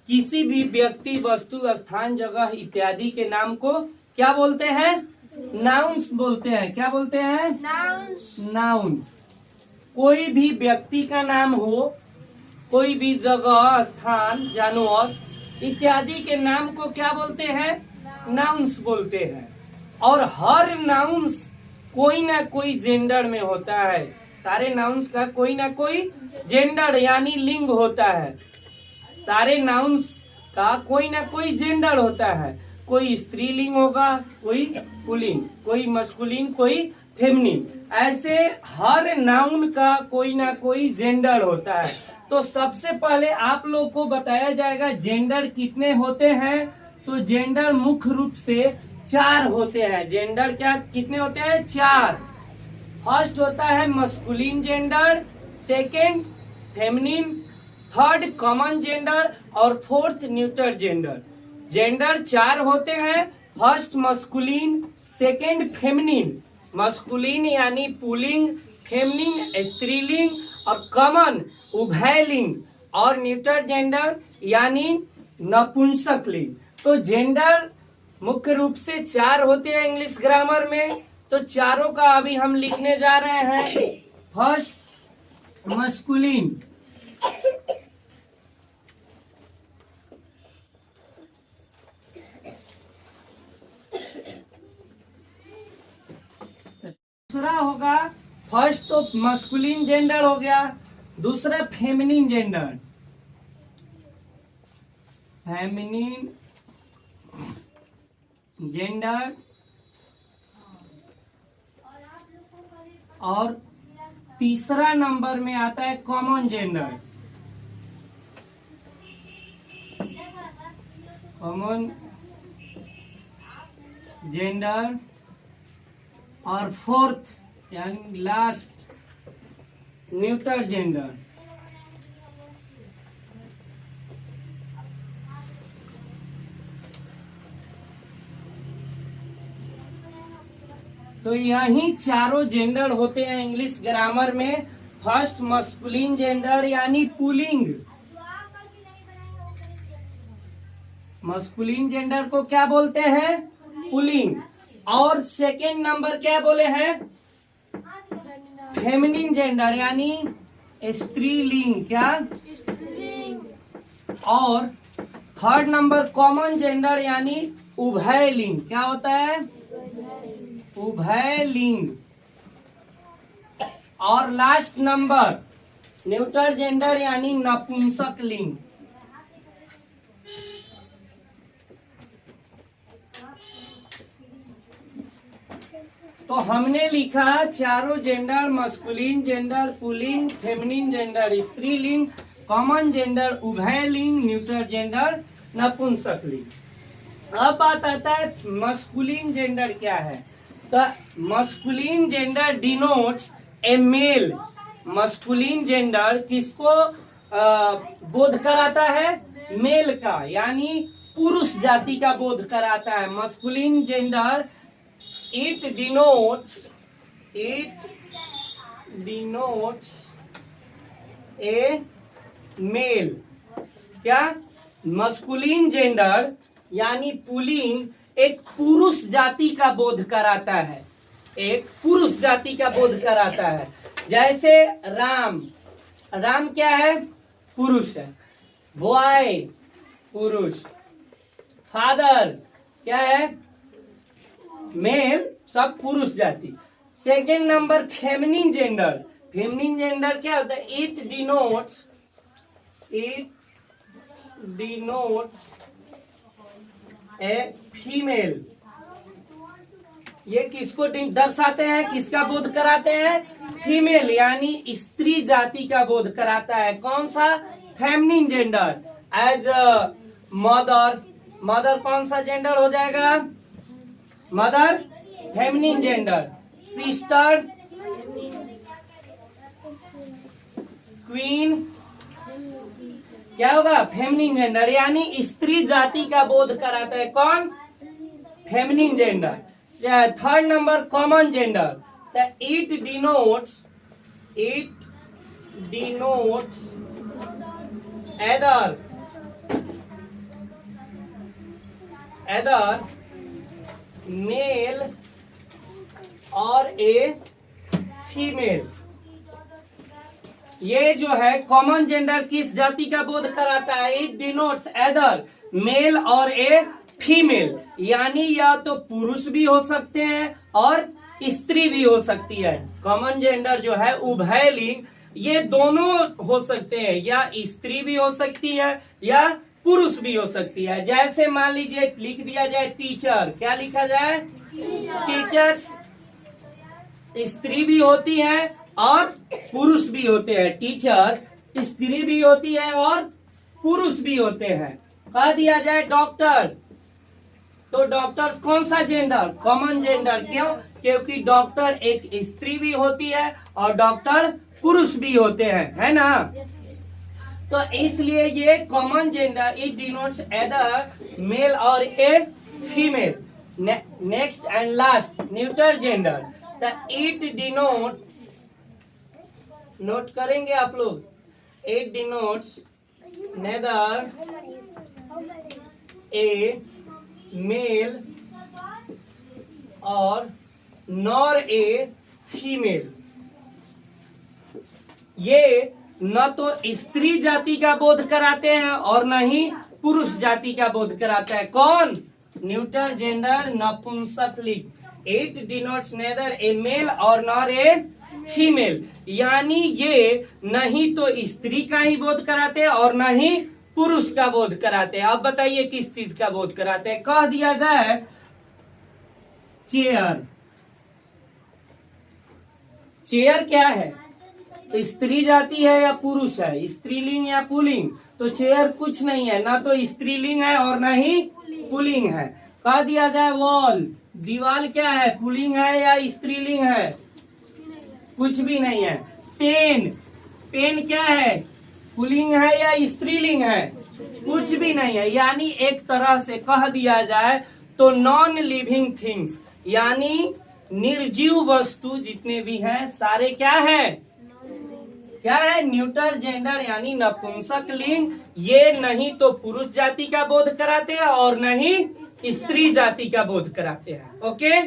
किसी भी व्यक्ति, वस्तु, स्थान, जगह इत्यादि के नाम को क्या बोलते हैं? नाउन्स बोलते हैं। क्या बोलते हैं? नाउन्स। कोई भी व्यक्ति का नाम हो, कोई भी जगह, स्थान, जानवर इत्यादि के नाम को क्या बोलते हैं? नाउन्स बोलते हैं। और हर नाउन्स कोई ना कोई जेंडर में होता है। सारे नाउन्स का कोई ना कोई जेंडर यानी लिंग होता है। सारे नाउन्स का कोई ना कोई जेंडर होता है। कोई स्त्रीलिंग होगा, कोई पुल्लिंग, कोई मस्कुलिन, कोई फेमिनिन। ऐसे हर नाउन का कोई ना कोई जेंडर होता है। तो सबसे पहले आप लोग को बताया जाएगा जेंडर कितने होते हैं। तो जेंडर मुख्य रूप से 4 होते हैं। जेंडर क्या कितने होते हैं? 4। फर्स्ट होता है masculine gender, second feminine, third common gender और फोर्थ न्यूट्रल जेंडर। जेंडर 4 होते हैं। First masculine, second feminine. Masculine यानी पुल्लिंग, फेमिनिन स्त्रीलिंग और कॉमन उभयलिंग और न्यूट्रल जेंडर यानी नपुंसकलिंग। तो जेंडर मुख्य रूप से 4 होते हैं इंग्लिश ग्रामर में। तो चारों का अभी हम लिखने जा रहे हैं। फर्स्ट मस्कुलिन, दूसरा होगा, फर्स्ट तो मस्कुलिन जेंडर हो गया, दूसरा फेमिनिन जेंडर। फेमिनिन जेंडर और तीसरा नंबर में आता है कॉमन जेंडर। कॉमन जेंडर और फोर्थ यानी लास्ट न्यूट्रल जेंडर। तो यही चारों जेंडर होते हैं इंग्लिश ग्रामर में। फर्स्ट मस्कुलिन जेंडर यानी पुल्लिंग। मस्कुलिन जेंडर को क्या बोलते हैं? पुल्लिंग। और सेकेंड नंबर क्या बोले हैं? फेमिनिन जेंडर यानी स्त्रीलिंग। क्या? और थर्ड नंबर कॉमन जेंडर यानी उभयलिंग। क्या होता है? उभयलिंग। और लास्ट नंबर न्यूट्रल जेंडर यानी नपुंसकलिंग। तो हमने लिखा चारों gender, masculine gender, pulling, feminine gender, स्त्रीलिंग, कॉमन जेंडर उभयलिंग, न्यूट्रल जेंडर नपुंसकलिंग। अब बात आता है मस्कुलिन जेंडर क्या है। तो मस्कुलिन जेंडर डिनोट्स ए मेल। मस्कुलिन जेंडर किसको बोध कराता है? मेल का यानी पुरुष जाति का बोध कराता है। Masculine gender it denotes a male। क्या? मस्कुलिन जेंडर यानी पुल्लिंग एक पुरुष जाति का बोध कराता है। एक पुरुष जाति का बोध कराता है। जैसे राम, राम क्या है? पुरुष है। बॉय पुरुष। फादर क्या है? मेल, सब पुरुष जाति। Second number feminine gender. Feminine gender क्या होता है? It denotes A female. ये किसको दर्शाते हैं? किसका बोध कराते हैं? फीमेल यानी स्त्री जाति का बोध कराता है। कौन सा? Feminine gender. As mother, mother कौन सा जेंडर हो जाएगा? Mother feminine gender. Sister, queen क्या होगा? फेमिनिन जेंडर यानी स्त्री जाति का बोध कराता है। कौन? Feminine gender. Third number common gender. It denotes other either male or a female। ये जो है कॉमन जेंडर किस जाति का बोध कराता है? इट डिनोट्स either मेल और ए फीमेल, यानी या तो पुरुष भी हो सकते हैं और स्त्री भी हो सकती है। कॉमन जेंडर जो है उभयलिंग, ये दोनों हो सकते हैं, या स्त्री भी हो सकती है या पुरुष भी हो सकती है। जैसे मान लीजिए लिख दिया जाए टीचर, क्या लिखा जाए? टीचर्स स्त्री भी होती है और पुरुष भी होते हैं। टीचर स्त्री भी होती है और पुरुष भी होते हैं। कह दिया जाए डॉक्टर, तो डॉक्टर्स कौन सा जेंडर? Common gender. क्यों? क्योंकि डॉक्टर एक स्त्री भी होती है और डॉक्टर पुरुष भी होते हैं, है ना? तो इसलिए ये common gender it denotes either male और a female. Next and last neuter gender, the it denote, note करेंगे आप लोग, it denotes neither a male और नॉर ए फीमेल। ये न तो स्त्री जाति का बोध कराते हैं और न ही पुरुष जाति का बोध कराता है। कौन? न्यूटर जेंडर नपुंसकलिंग। It denotes neither a male और नॉर ए फीमेल, यानी ये नहीं तो स्त्री का ही बोध कराते हैं और न ही पुरुष का बोध कराते हैं। अब बताइए किस चीज का बोध कराते हैं? कह दिया जाए चेयर। चेयर क्या है? तो स्त्री जाति है या पुरुष है? स्त्रीलिंग या पुल्लिंग? तो चेयर कुछ नहीं है, ना तो स्त्रीलिंग है और ना ही पुल्लिंग है। कह दिया जाए वॉल, दीवार क्या है? पुल्लिंग है या स्त्रीलिंग है? कुछ भी नहीं है। पेन, पेन क्या है? पुल्लिंग है या स्त्रीलिंग है? कुछ भी नहीं है। यानी एक तरह से कह दिया जाए तो नॉन लिविंग थिंग्स, यानी निर्जीव वस्तु जितने भी हैं सारे क्या है? क्या है? न्यूटर जेंडर यानी नपुंसक लिंग। ये नहीं तो पुरुष जाति का बोध कराते हैं और नहीं स्त्री जाति का बोध कराते हैं। ओके।